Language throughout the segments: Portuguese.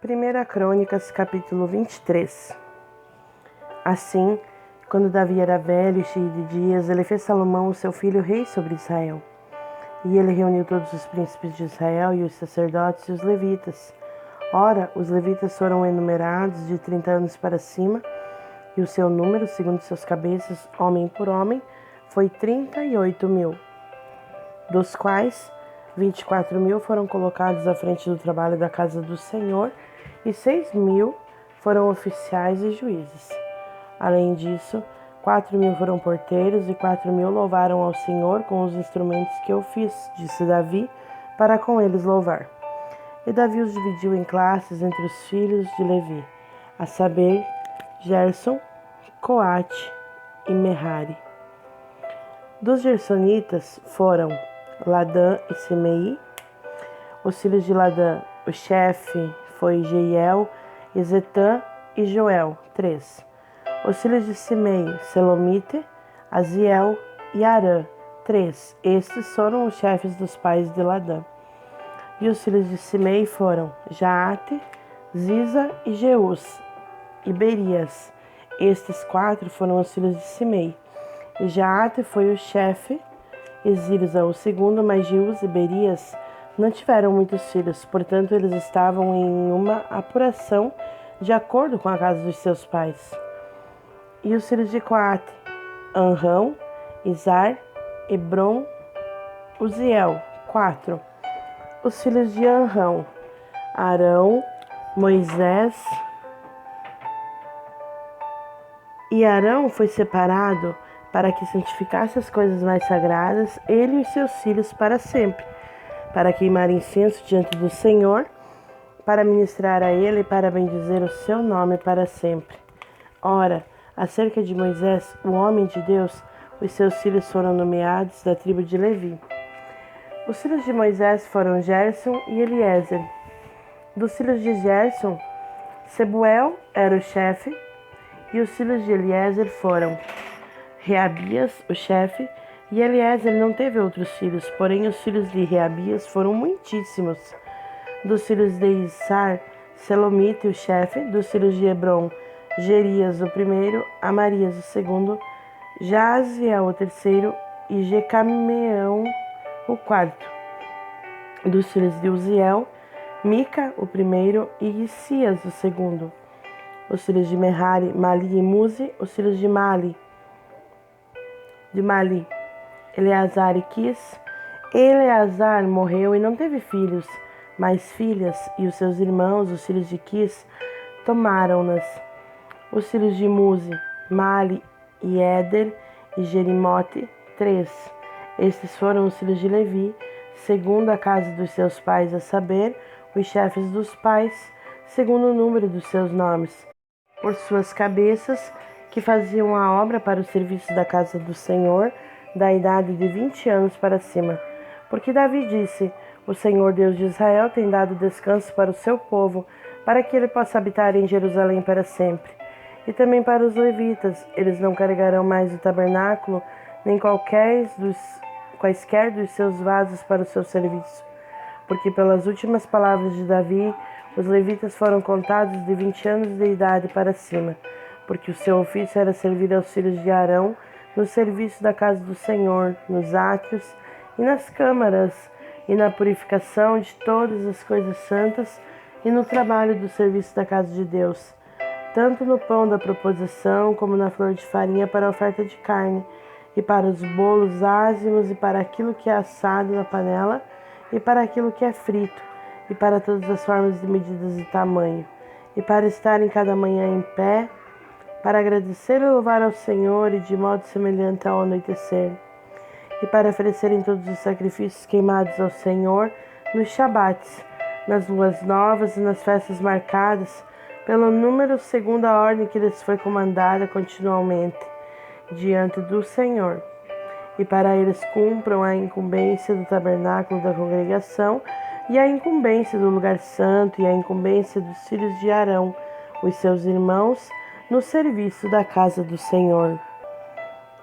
1 Crônicas, capítulo 23. Assim, quando Davi era velho e cheio de dias, ele fez Salomão, seu filho, rei sobre Israel. E ele reuniu todos os príncipes de Israel e os sacerdotes e os levitas. Ora, os levitas foram enumerados de 30 anos para cima, e o seu número, segundo seus cabeças, homem por homem, foi 38.000, dos quais 24.000 foram colocados à frente do trabalho da casa do Senhor, e 6.000 foram oficiais e juízes. Além disso, 4.000 foram porteiros e 4.000 louvaram ao Senhor com os instrumentos que eu fiz, disse Davi, para com eles louvar. E Davi os dividiu em classes entre os filhos de Levi, a saber, Gerson, Coate e Merari. Dos gersonitas foram Ladã e Simei. Os filhos de Ladã, o chefe foi Jeiel, Zetã e Joel, 3. Os filhos de Simei, Selomite, Aziel e Arã, 3. Estes foram os chefes dos pais de Ladã. E os filhos de Simei foram Jaate, Ziza e Jeus, e Berias. Estes 4 foram os filhos de Simei. E Jaate foi o chefe, e Ziza o segundo, mas Jeus e Berias não tiveram muitos filhos, portanto eles estavam em uma apuração de acordo com a casa dos seus pais. E os filhos de Coate, Anrão, Izar, Hebron, Uziel, 4. Os filhos de Anrão, Arão, Moisés. E Arão foi separado para que santificasse as coisas mais sagradas, ele e os seus filhos para sempre, para queimar incenso diante do Senhor, para ministrar a ele e para bendizer o seu nome para sempre. Ora, acerca de Moisés, o homem de Deus, os seus filhos foram nomeados da tribo de Levi. Os filhos de Moisés foram Gerson e Eliezer. Dos filhos de Gerson, Sebuel era o chefe, e os filhos de Eliezer foram Reabias, o chefe, e Eliezer não teve outros filhos, porém os filhos de Reabias foram muitíssimos. Dos filhos de Issar, Selomite, o chefe, dos filhos de Hebron, Gerias, o primeiro, Amarias, o segundo, Jaziel, o terceiro, e Jecameão, o quarto. Dos filhos de Uziel, Mica, o primeiro, e Isias, o segundo. Os filhos de Merari, Mali e Muzi. Os filhos de Mali, Eleazar e Quis. Eleazar morreu e não teve filhos, mas filhas, e os seus irmãos, os filhos de Quis, tomaram-nas. Os filhos de Muzi, Mali e Éder e Jerimote, 3. Estes foram os filhos de Levi, segundo a casa dos seus pais, a saber, os chefes dos pais, segundo o número dos seus nomes, por suas cabeças, que faziam a obra para o serviço da casa do Senhor, da idade de 20 anos para cima. Porque Davi disse: o Senhor Deus de Israel tem dado descanso para o seu povo, para que ele possa habitar em Jerusalém para sempre. E também para os levitas, eles não carregarão mais o tabernáculo, nem quaisquer dos seus vasos para o seu serviço. Porque pelas últimas palavras de Davi, os levitas foram contados de 20 anos de idade para cima, porque o seu ofício era servir aos filhos de Arão no serviço da casa do Senhor, nos átrios e nas câmaras, e na purificação de todas as coisas santas, e no trabalho do serviço da casa de Deus, tanto no pão da proposição, como na flor de farinha para a oferta de carne, e para os bolos ázimos, e para aquilo que é assado na panela, e para aquilo que é frito, e para todas as formas de medidas e tamanho, e para estarem cada manhã em pé, para agradecer e louvar ao Senhor, e de modo semelhante ao anoitecer, e para oferecerem todos os sacrifícios queimados ao Senhor nos shabates, nas luas novas e nas festas marcadas pelo número segundo a ordem que lhes foi comandada continuamente diante do Senhor. E para eles cumpram a incumbência do tabernáculo da congregação, e a incumbência do lugar santo, e a incumbência dos filhos de Arão, os seus irmãos, no serviço da casa do Senhor.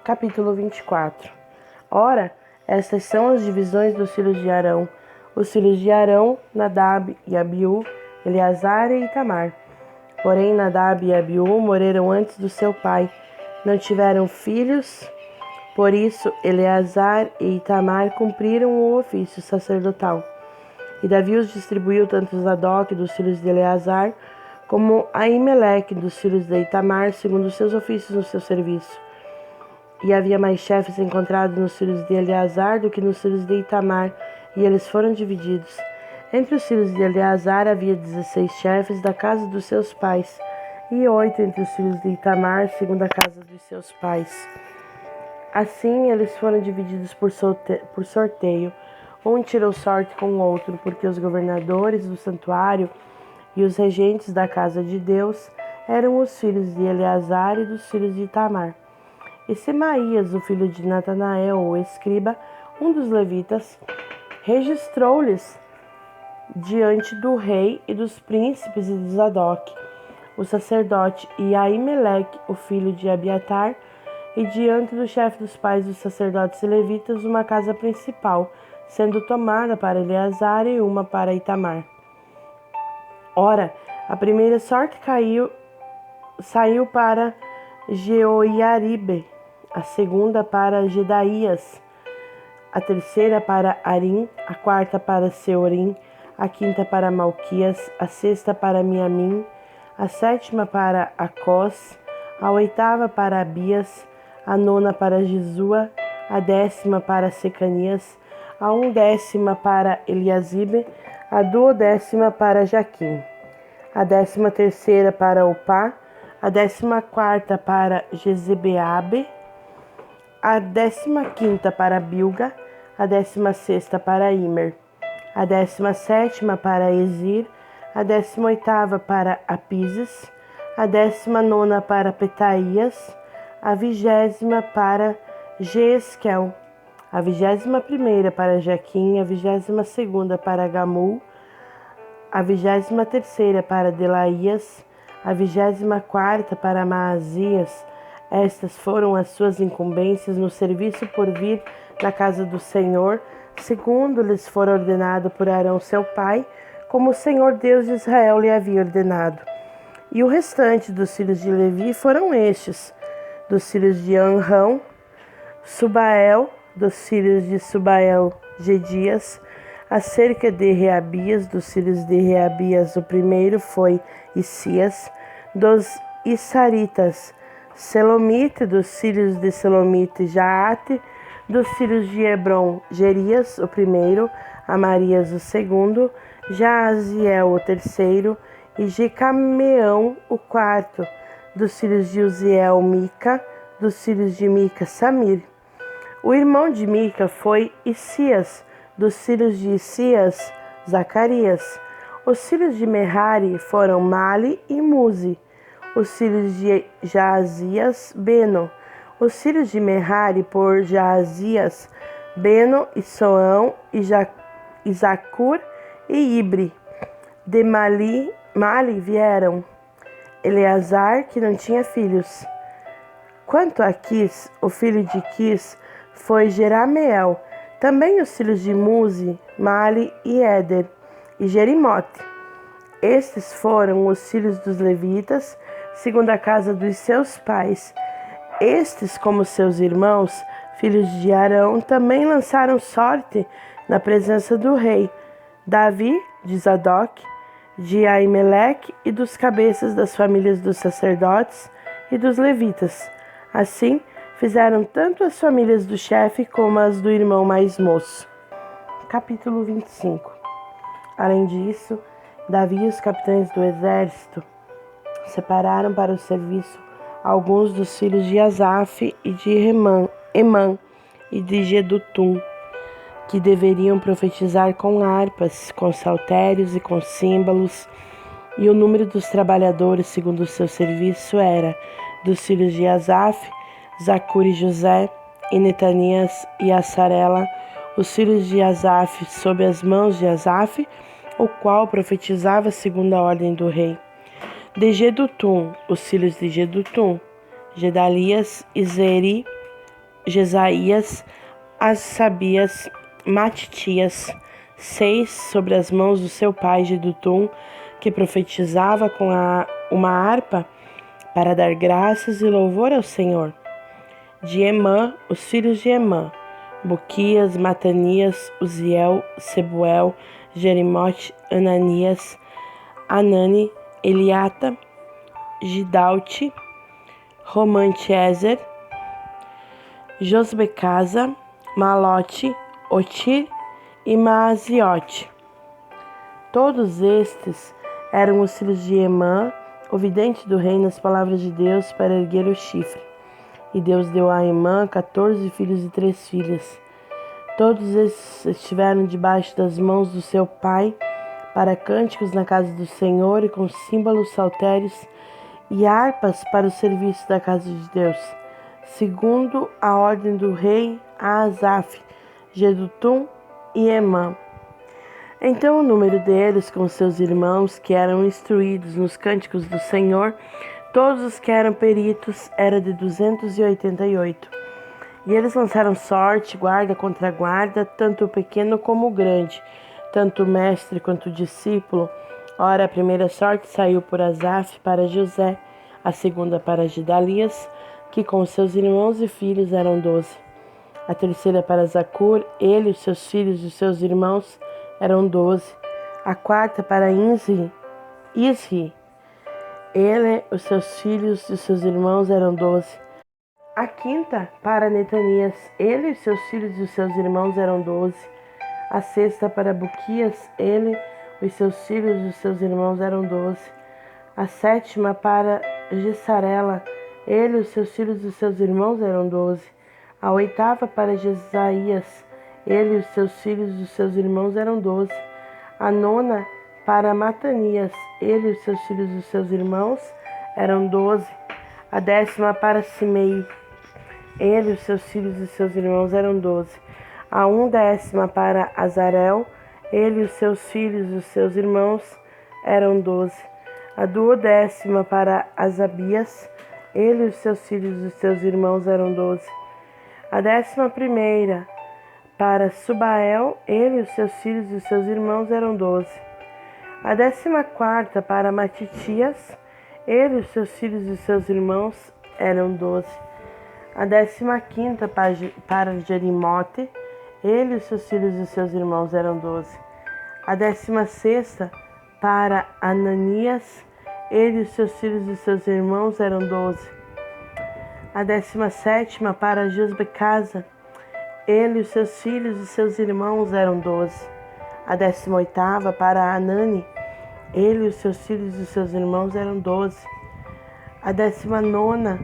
Capítulo 24. Ora, estas são as divisões dos filhos de Arão. Os filhos de Arão, Nadab e Abiú, Eleazar e Itamar. Porém, Nadab e Abiú morreram antes do seu pai, não tiveram filhos. Por isso, Eleazar e Itamar cumpriram o ofício sacerdotal. E Davi os distribuiu tanto Zadok dos filhos de Eleazar, como Aimeleque dos filhos de Itamar, segundo os seus ofícios no seu serviço. E havia mais chefes encontrados nos filhos de Eleazar do que nos filhos de Itamar, e eles foram divididos. Entre os filhos de Eleazar havia 16 chefes da casa dos seus pais, e 8 entre os filhos de Itamar, segundo a casa dos seus pais. Assim, eles foram divididos por sorteio. Um tirou sorte com o outro, porque os governadores do santuário e os regentes da casa de Deus eram os filhos de Eleazar e dos filhos de Itamar. E Semaías, o filho de Natanael, o escriba, um dos levitas, registrou-lhes diante do rei e dos príncipes e de Zadok, o sacerdote, e Aimeleque, o filho de Abiatar, e diante do chefe dos pais dos sacerdotes e levitas, uma casa principal, sendo tomada para Eleazar e uma para Itamar. Ora, a primeira sorte saiu para Jeoiaribe, a segunda para Gedaías, a terceira para Arim, a quarta para Seorim, a quinta para Malquias, a sexta para Miamim, a sétima para Acós, a oitava para Abias, a nona para Jesua, a 10ª para Secanias, a 11ª para Eliasibe, a 12ª para Jaquim, a 13ª para Opá, a 14ª para Jezebeabe, a 15ª para Bilga, a 16ª para Imer, a 17ª para Ezir, a 18ª para Apises, a 19ª para Petaías, a 20ª para Jeesquel, a 21ª para Jaquim, a 22ª para Gamul, a 23ª para Delaías, a 24ª para Maasias. Estas foram as suas incumbências no serviço por vir na casa do Senhor, segundo lhes for ordenado por Arão seu pai, como o Senhor Deus de Israel lhe havia ordenado. E o restante dos filhos de Levi foram estes: dos filhos de Anrão, Subael, dos filhos de Subael, Gedias, acerca de Reabias, dos filhos de Reabias, o primeiro foi Isias, dos Issaritas, Selomite, dos filhos de Selomite, Jaate, dos filhos de Hebron, Gerias, o primeiro, Amarias, o segundo, Jaaziel, o terceiro, e Jecameão, o quarto, dos filhos de Uziel, Mica, dos filhos de Mica, Samir. O irmão de Mica foi Isias, dos filhos de Isias, Zacarias. Os filhos de Merari foram Mali e Muzi. Os filhos de Jaazias, Beno. Os filhos de Merari por Jaazias, Beno e Soão e Zacur e Ibre. De Mali vieram Eleazar, que não tinha filhos. Quanto a Quis, o filho de Quis foi Jerameel. Também os filhos de Muzi, Mali e Éder e Jerimote. Estes foram os filhos dos levitas, segundo a casa dos seus pais. Estes, como seus irmãos, filhos de Arão, também lançaram sorte na presença do rei Davi, de Zadok, de Aimeleque e dos cabeças das famílias dos sacerdotes e dos levitas. Assim, fizeram tanto as famílias do chefe como as do irmão mais moço. Capítulo 25. Além disso, Davi e os capitães do exército separaram para o serviço alguns dos filhos de Asaf e de Emã e de Jedutum, que deveriam profetizar com harpas, com saltérios e com símbolos, e o número dos trabalhadores segundo o seu serviço era, dos filhos de Asaf, Zacur e José, e Netanias e Assarela, os filhos de Asaf sob as mãos de Asaf, o qual profetizava segundo a ordem do rei. De Jedutum, os filhos de Jedutum, Gedalias, Izeri, Jesaías, Assabias, Matitias, 6 sobre as mãos do seu pai Jedutum, que profetizava com uma harpa para dar graças e louvor ao Senhor. De Emã, os filhos de Emã: Boquias, Matanias, Uziel, Sebuel, Jerimote, Ananias, Anani, Eliata, Gidalte, Romantiezer, Josbecasa, Malote, Otir e Maaziote. Todos estes eram os filhos de Emã, o vidente do rei, nas palavras de Deus para erguer o chifre. E Deus deu a Emã 14 filhos e 3 filhas. Todos esses estiveram debaixo das mãos do seu pai para cânticos na casa do Senhor e com símbolos, saltérios e harpas para o serviço da casa de Deus, segundo a ordem do rei Asaf, Jedutum e Emã. Então o número deles com seus irmãos que eram instruídos nos cânticos do Senhor, todos os que eram peritos, era de 288. E eles lançaram sorte, guarda contra guarda, tanto o pequeno como o grande, tanto o mestre quanto o discípulo. Ora, a primeira sorte saiu por Asaf para José, a segunda para Gedalias, que com seus irmãos e filhos eram 12. A terceira para Zacur, ele, os seus filhos e os seus irmãos eram 12. A quarta para Isri, ele, os seus filhos e os seus irmãos eram 12. A quinta para Netanias, ele, os seus filhos e os seus irmãos eram 12. A sexta para Boquias, ele, os seus filhos e os seus irmãos eram 12. A sétima para Gessarela, ele, os seus filhos e os seus irmãos eram 12. A oitava para Jesaías, ele, os seus filhos e os seus irmãos eram 12. A nona para Matanias, ele, os seus filhos e os seus irmãos eram 12. A décima para Simei, ele, os seus filhos e os seus irmãos eram 12. A 11ª para Azarel, ele, os seus filhos e os seus irmãos eram 12. A 12ª para Asabias, ele, os seus filhos e os seus irmãos eram 12. A 11ª para Subael, ele, os seus filhos e os seus irmãos eram 12. A 14ª para Matitias, ele, os seus filhos e os seus irmãos eram 12. A 15ª para Jerimote, ele, os seus filhos e os seus irmãos eram 12. A 16ª para Ananias, ele, os seus filhos e os seus irmãos eram 12. A 17ª para Josbecasa, ele, os seus filhos e seus irmãos eram 12. A 18ª para Anani, ele, os seus filhos e seus irmãos eram 12. A 19ª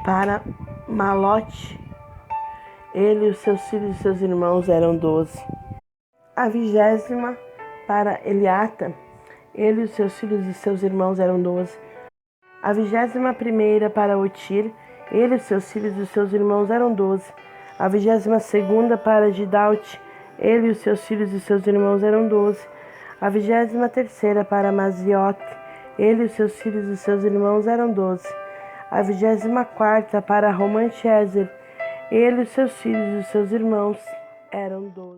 para Malote, ele, os seus filhos e seus irmãos eram 12. A 20ª para Eliata, ele, os seus filhos e seus irmãos eram 12. A 21ª para Otir, ele, os seus filhos e seus irmãos eram 12. A 22ª para Gidalte, ele, os seus filhos e seus irmãos eram 12. A 23ª para Maziote, ele, os seus filhos e seus irmãos eram 12. A 24ª para Romantiezer, ele, os seus filhos e seus irmãos eram 12.